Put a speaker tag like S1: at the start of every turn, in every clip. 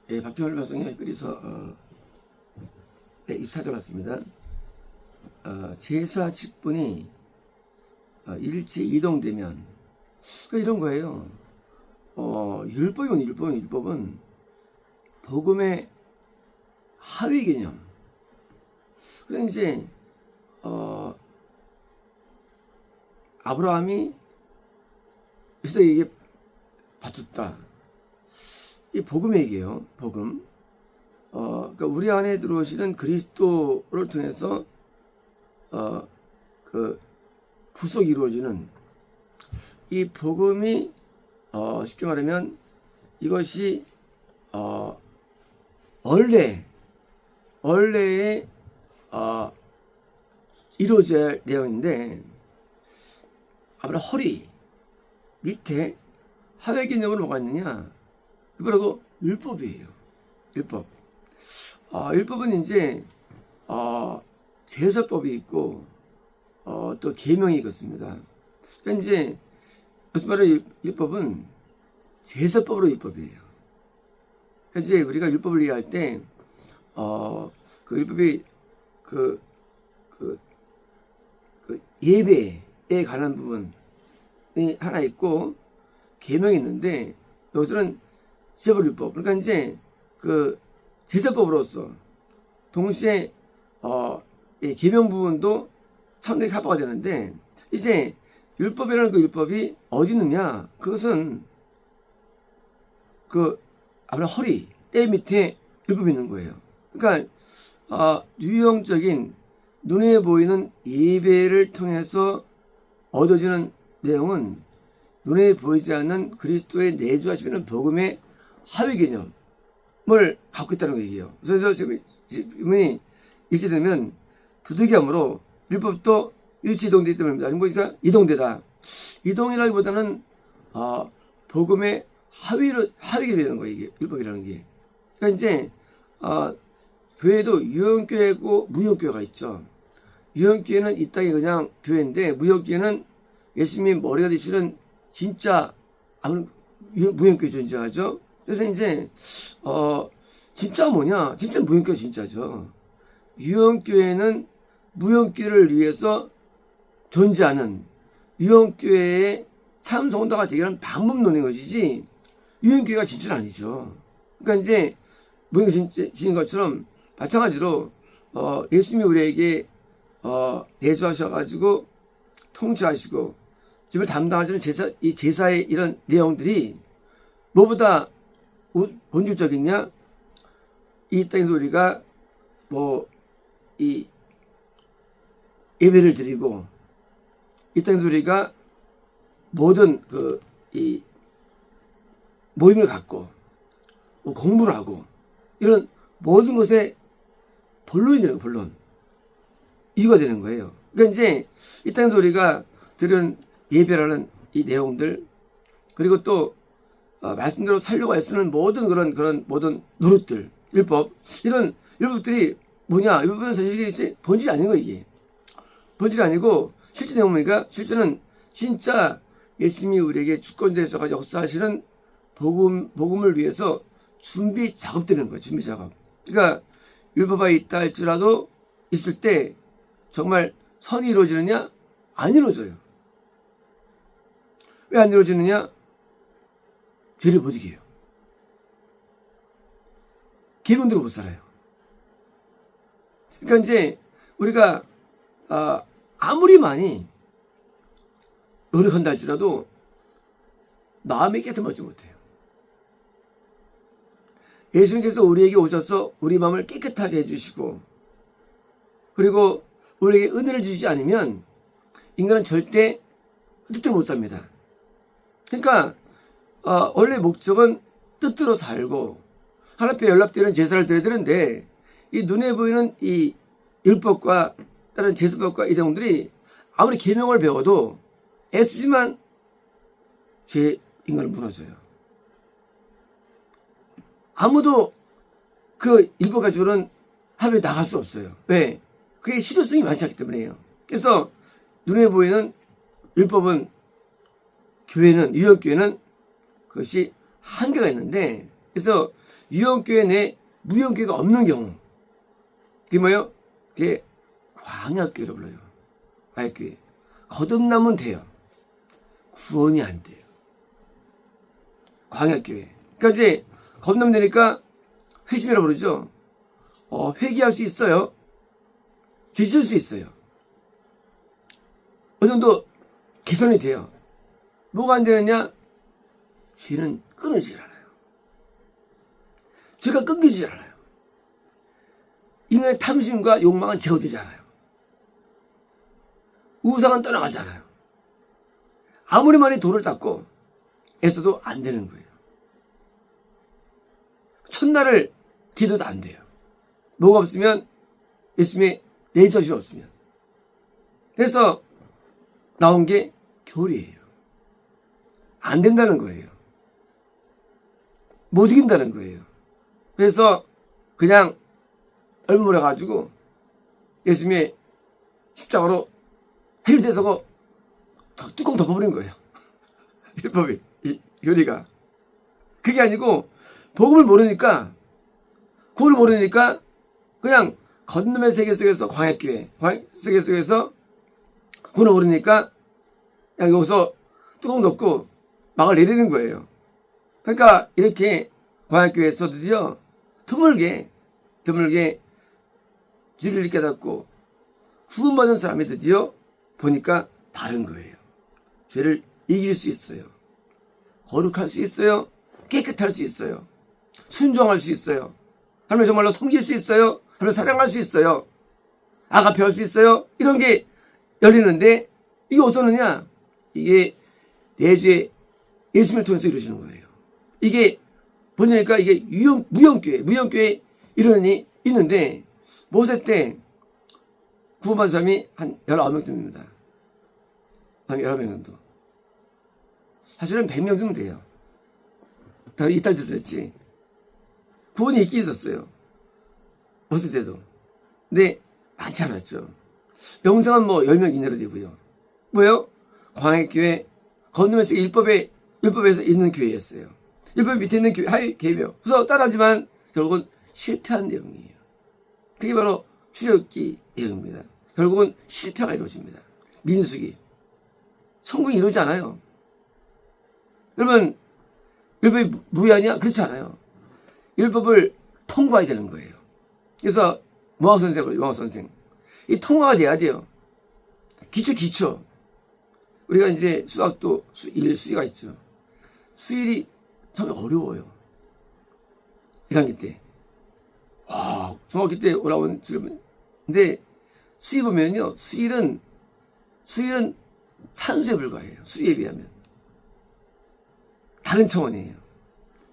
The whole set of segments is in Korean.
S1: 예, 박평일 발송에 그래서 네, 입사자 왔습니다. 제사 직분이 일치 이동되면 이런 거예요. 율법은 복음의 하위 개념. 그래서 이제 아브라함이 이스라엘에게 바쳤다. 이 복음의 얘기예요. 복음. 그러니까 우리 안에 들어오시는 그리스도를 통해서 그 구속이 이루어지는 이 복음이 쉽게 말하면 이것이 원래에 이루어져야 할 내용인데 아무래도 허리 밑에 하회 개념으로 뭐가 있느냐? 그리고 율법이에요. 율법. 율법은 이제 제사법이 있고 또 계명이 있습니다. 그러니까 이제 무슨 말이에요? 율법은 제사법으로 율법이에요. 그러니까 이제 우리가 율법을 이해할 때 그 율법이 그 예배에 관한 부분이 하나 있고 계명이 있는데 여기서는 제사법 율법. 그러니까 이제 그 제사법으로서 동시에 이 계명 부분도 상당히 커버가 되는데 이제 율법이라는 그 율법이 어디 있느냐? 그것은 그 아무래도 허리 때 밑에 율법이 있는 거예요. 그러니까 유형적인 눈에 보이는 예배를 통해서 얻어지는 내용은 눈에 보이지 않는 그리스도의 내주하시는 복음의 하위 개념을 갖고 있다는 얘기예요. 그래서 지금 이분이 일치되면 부득이함으로 율법도 일치 이동되기 때문입니다. 그러니까 이동되다. 이동이라기보다는 복음의 하위가 되는 거예요. 이게 율법이라는 게. 그러니까 이제 교회도 유형교회고 무형교회가 있죠. 유형교회는 이 땅에 그냥 교회인데 무형교회는 예수님이 머리가 되시는 진짜 무형교회 존재하죠. 그래서 이제 진짜 뭐냐? 진짜 무형교회 진짜죠. 유형교회는 무형교회를 위해서 존재하는 유형교회의 참성도가 되게 하는 방법론인 것이지 유형교회가 진짜는 아니죠. 그러니까 이제 무형교회 진인 것처럼 마찬가지로 예수님이 우리에게 내주하셔가지고 통치하시고 집을 담당하시는 이 제사의 이런 내용들이 뭐보다 본질적이냐? 이 땅에서 우리가 이 예배를 드리고 이 땅에서 우리가 모든 이 모임을 갖고 공부를 하고 이런 모든 것에 본론이 되는 거예요. 본론. 이유가 되는 거예요. 그러니까 이제 이 땅에서 우리가 드리는 예배라는 이 내용들 그리고 또 말씀대로 살려고 애쓰는 모든 모든 노릇들 율법 이런 율법들이 뭐냐? 율법은 사실 본질이 아닌 거예요. 이게 본질이 아니고 실제 내용이니까 실제는 진짜 예수님이 우리에게 주권자에서 역사하시는 복음을 위해서 준비 작업되는 거예요. 준비 작업. 그러니까 율법에 있다 할지라도 있을 때 정말 선이 이루어지느냐? 안 이루어져요. 왜 안 이루어지느냐? 죄를 못 이겨요. 계명대로 못 살아요. 그러니까 이제 우리가 아무리 많이 노력한다 할지라도 마음이 깨끗하지 못해요. 예수님께서 우리에게 오셔서 우리 마음을 깨끗하게 해주시고 그리고 우리에게 은혜를 주시지 않으면 인간은 절대 뜻대로 못 삽니다. 그러니까 원래 목적은 뜻대로 살고 하나님 앞에 연락되는 제사를 드려야 되는데 이 눈에 보이는 이 율법과 다른 제사법과 이 내용들이 아무리 계명을 배워도 애쓰지만 인간은 무너져요. 아무도 그 율법 가지고는 하루에 나갈 수 없어요. 왜? 그게 실효성이 많지 않기 때문이에요. 그래서 눈에 보이는 율법은 유형교회는 그것이 한계가 있는데 그래서 유형교회 내 무형교회가 없는 경우, 그게 뭐예요? 그게 광야교회로 불러요. 광야교회. 거듭나면 돼요. 구원이 안 돼요. 광야교회. 그러니까 이제 거듭나면 되니까 회심이라고 그러죠. 회개할 수 있어요. 지칠 수 있어요. 어느 정도 개선이 돼요. 뭐가 안 되느냐? 죄는 끊어지질 않아요. 죄가 끊기질 않아요. 인간의 탐심과 욕망은 제거되지 않아요. 우상은 떠나가지 않아요. 아무리 많이 돌을 닦고 애써도 안 되는 거예요. 첫날을 기도도 안 돼요. 뭐가 없으면 예수님의 내 젖이 없으면. 그래서 나온 게 교리예요. 안 된다는 거예요. 못 이긴다는 거예요. 그래서 그냥 얼물어가지고 예수님의 십자가로 해결되다고 뚜껑 덮어버린 거예요. 율법이, 이 교리가. 그게 아니고 복음을 모르니까, 구원을 모르니까 그냥 거듭남의 세계 속에서 광야교회, 세계 속에서 구원을 모르니까 그냥 여기서 뚜껑 덮고 막을 내리는 거예요. 그러니까 이렇게 광야교회에서 드디어 드물게 진리를 깨닫고 구원받은 사람이 드디어 보니까 다른 거예요. 죄를 이길 수 있어요. 거룩할 수 있어요. 깨끗할 수 있어요. 순종할 수 있어요. 하나님을 정말로 섬길 수 있어요. 하나님을 사랑할 수 있어요. 아가페 할 수 있어요. 이런 게 열리는데 이게 어디서 오느냐? 이게 내주의 예수님을 통해서 이루어지는 거예요. 이게 보니까 이게 무형교회 이론이 있는데 모세 때 구원받은 사람이 한 19명 됩니다. 한 19명 정도. 사실은 100명 정도 돼요. 다 이탈 됐었지. 구원이 있긴 있었어요. 모세 때도. 근데 많지 않았죠. 영생은 뭐 10명 이내로 되고요. 뭐예요? 광야교회, 건너면서 율법에서 있는 교회였어요. 율법 밑에 있는 교회며. 그래서 따라하지만 결국은 실패한 내용이에요. 그게 바로 출애굽기 내용입니다. 결국은 실패가 이루어집니다. 민수기. 성공이 이루어지지 않아요. 여러분, 율법이 무효하냐? 그렇지 않아요. 율법을 통과해야 되는 거예요. 그래서 모학 선생. 이 통과가 돼야 돼요. 기초. 우리가 이제 수학도 수위가 있죠. 수일이 참 어려워요. 1학기 때. 와, 중학교 때 올라온 수일은. 근데 수위 보면요. 수일은 산수에 불과해요. 수위에 비하면. 다른 차원이에요.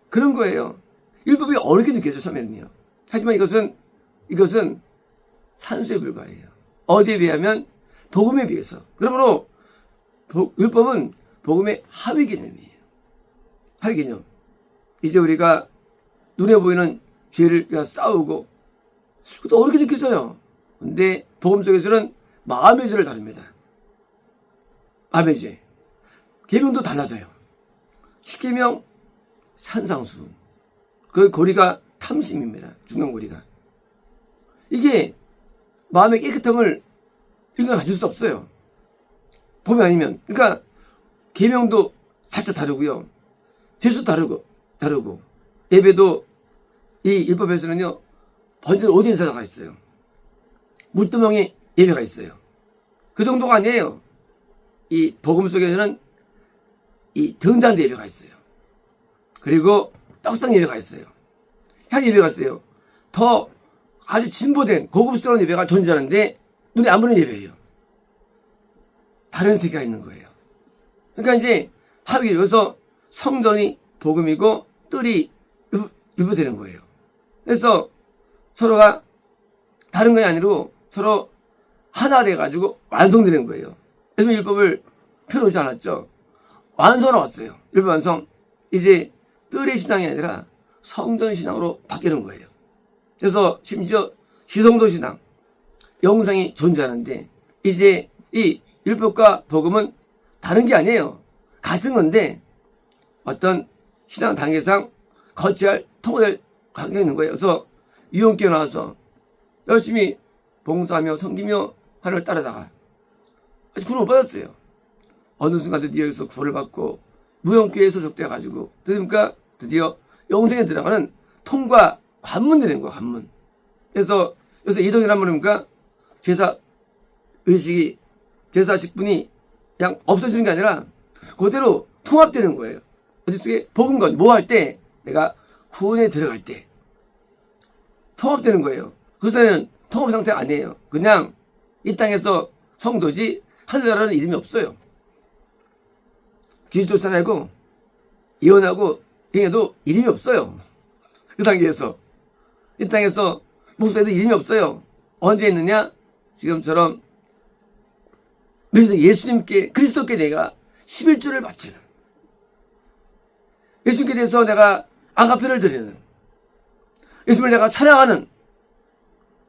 S1: 그런 거예요. 율법이 어렵게 느껴져, 처음에는요. 하지만 이것은 산수에 불과해요. 어디에 비하면? 복음에 비해서. 그러므로 율법은 복음의 하위 개념이에요. 하위 개념. 이제 우리가 눈에 보이는 죄를 싸우고 그것도 어렵게 느껴져요. 근데 복음 속에서는 마음의 죄를 다룹니다. 마음의 죄. 계명도 달라져요. 10계명 산상수. 그 고리가 탐심입니다. 중간 고리가. 이게 마음의 깨끗함을 인간 가질 수 없어요. 봄이 아니면. 그러니까 계명도 살짝 다르고요. 제수도 다르고 예배도 이 율법에서는요. 번제는 오대 인사가 있어요. 물두멍에 예배가 있어요. 그 정도가 아니에요. 이 복음 속에서는 이 등잔 예배가 있어요. 그리고 떡상 예배가 있어요. 향 예배가 있어요. 더 아주 진보된 고급스러운 예배가 존재하는데 눈에 안 보이는 예배예요. 다른 세계가 있는 거예요. 그러니까 이제 하위 여기서 성전이 복음이고 뜰이 율법되는 거예요. 그래서 서로가 다른 게 아니고 서로 하나 돼가지고 완성되는 거예요. 그래서 율법을 펴놓지 않았죠. 완성하러 왔어요. 율법 완성. 이제 뜰의 신앙이 아니라 성전 신앙으로 바뀌는 거예요. 그래서 심지어 시성도 신앙, 영상이 존재하는데 이제 이 율법과 복음은 다른 게 아니에요. 같은 건데 어떤 신앙 단계상 거쳐야 할 통과될 관계가 있는 거예요. 그래서 유언교회 나와서 열심히 봉사하며 섬기며 하나님을 따르다가 아직 구원 못 받았어요. 어느 순간 드디어 여기서 구원을 받고 무형교회에 소속돼가지고 드디어 영생에 들어가는 통과 관문이 된 거야. 관문. 그래서 여기서 이동이란 말입니까? 제사 의식이 제사 직분이 그냥 없어지는 게 아니라 그대로 통합되는 거예요. 어디속에 복음건 뭐 할 때 내가 구원에 들어갈 때 통합되는 거예요. 그 사이는 통합 상태가 아니에요. 그냥 이 땅에서 성도지 하늘나라는 이름이 없어요. 기술 쫓아내고 이혼하고 행해도 이름이 없어요. 그 단계에서 이 땅에서 목사에도 이름이 없어요. 언제 있느냐? 지금처럼 예수님께 그리스도께 내가 11조를 바치는 예수님께 대해서 내가 아가페를 드리는 예수님을 내가 사랑하는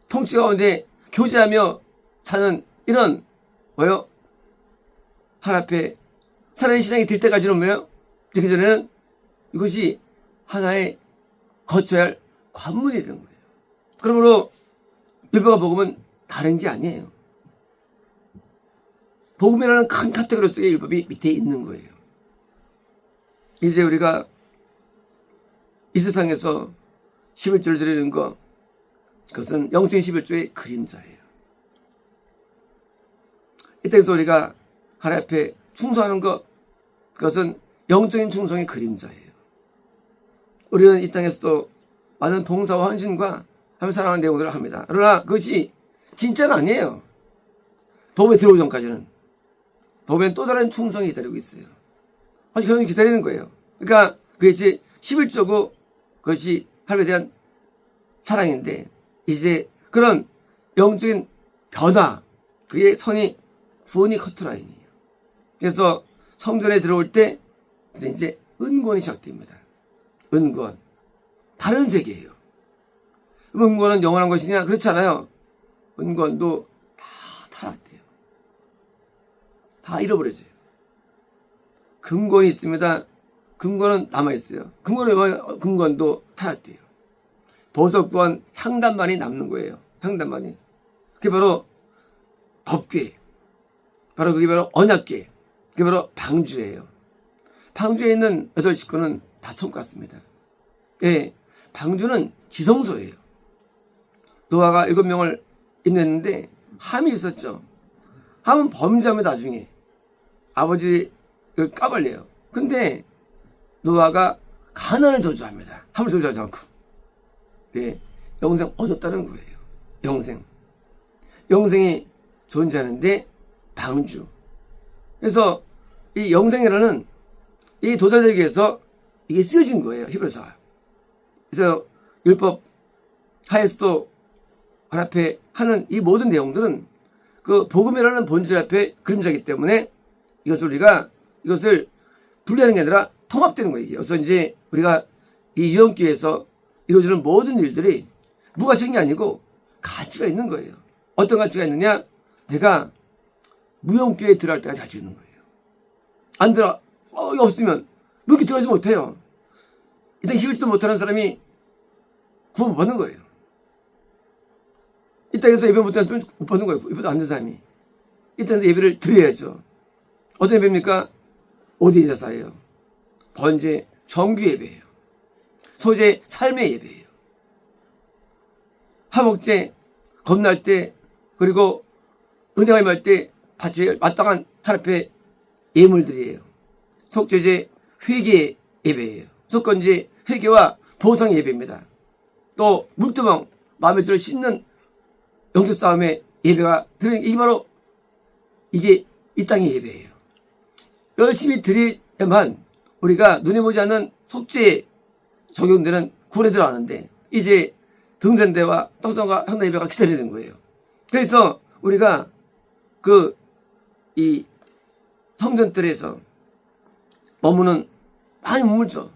S1: 통치 가운데 교제하며 사는 이런 뭐요? 하나님 앞에 사랑의 신앙이 들 때까지는 뭐예요? 되기 전에는 이것이 하나의 거쳐야 할 관문이 되는 거예요. 그러므로 율법과 복음은 다른 게 아니에요. 복음이라는 큰 카테고리 속에 율법이 밑에 있는 거예요. 이제 우리가 이 세상에서 11조를 드리는 것, 그것은 영적인 11조의 그림자예요. 이 땅에서 우리가 하나님 앞에 충성하는 것, 그것은 영적인 충성의 그림자예요. 우리는 이 땅에서도 많은 봉사와 헌신과 하나님 사랑하는 내용들을 합니다. 그러나 그것이 진짜는 아니에요. 복음에 들어오기 전까지는. 복음엔 또 다른 충성이 기다리고 있어요. 아직 그런 게 기다리는 거예요. 그러니까 그것이 11조고 그것이 하나님에 대한 사랑인데 이제 그런 영적인 변화, 그의 선이 구원이 커트라인이에요. 그래서 성전에 들어올 때 이제 은권이 시작됩니다. 은권. 다른 세계예요. 은권은 영원한 것이냐? 그렇지 않아요. 은권도 다 타락돼요. 다 잃어버려져요. 금권이 있습니다. 금권은 남아있어요. 금권도 타락돼요. 보석권 향단만이 남는 거예요. 향단만이. 그게 바로 법궤. 그게 바로 언약궤. 그게 바로 방주예요. 방주에 있는 8식구는 다 천국 같습니다. 예, 방주는 지성소예요. 노아가 7명을 인도했는데 함이 있었죠. 함은 범죄하면 나중에 아버지를 까발려요. 근데 노아가 가난을 저주합니다. 함을 저주하지 않고. 예, 영생 얻었다는 거예요. 영생이 존재하는데 방주. 그래서 이 영생이라는 이 도달되기 위해서 이게 쓰여진 거예요. 히브리서가. 그래서 율법 하에서도 하나님 앞에 하는 이 모든 내용들은 그 복음이라는 본질 앞에 그림자이기 때문에 이것을 분리하는 게 아니라 통합되는 거예요. 그래서 이제 우리가 이 유언교회에서 이루어지는 모든 일들이 무가치인 게 아니고 가치가 있는 거예요. 어떤 가치가 있느냐? 내가 무형교회에 들어갈 때가 가치 있는 거예요. 안 들어, 이거 없으면 무형교회 들어가지 못해요. 일단 11도 못하는 사람이 구원 못 받는 거예요. 이 땅에서 예배 못하는 사람이 못 받는 거예요. 예배도 안 되는 사람이. 이 땅에서 예배를 드려야죠. 어떤 예배입니까? 오디의 제사예요. 번제, 정규 예배예요. 소제, 삶의 예배예요. 화목제, 겁날 때, 그리고 은혜가 임할 때 바칠 마땅한 하나님 앞에 예물들이에요. 속죄제, 회개 예배예요. 속건제, 회개와 보상 예배입니다. 또 물두멍, 마음의 죄를 씻는 영적 싸움의 예배가 들어있는 게 바로 이게 이 땅의 예배예요. 열심히 드려야만 우리가 눈에 보이지 않는 속죄에 적용되는 구원에 들어가는데 이제 등잔대와 떡상과 향단 예배가 기다리는 거예요. 그래서 우리가 이 성전들에서 머무는 많이 머물죠.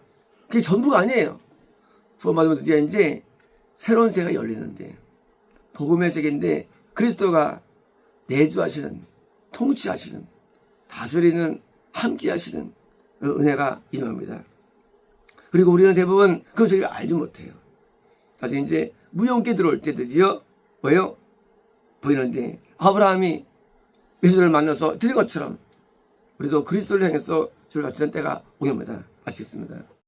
S1: 그게 전부가 아니에요. 구원 받으면 드디어 이제 새로운 세계가 열리는데 복음의 세계인데 그리스도가 내주하시는, 통치하시는, 다스리는, 함께하시는 그 은혜가 임합니다. 그리고 우리는 대부분 그 세계를 알지 못해요. 나중에 이제 무용계 들어올 때 드디어 뭐예요? 보이는데 아브라함이 예수를 만나서 드린 것처럼 우리도 그리스도를 향해서 주를 바치는 때가 오렵니다. 마치겠습니다.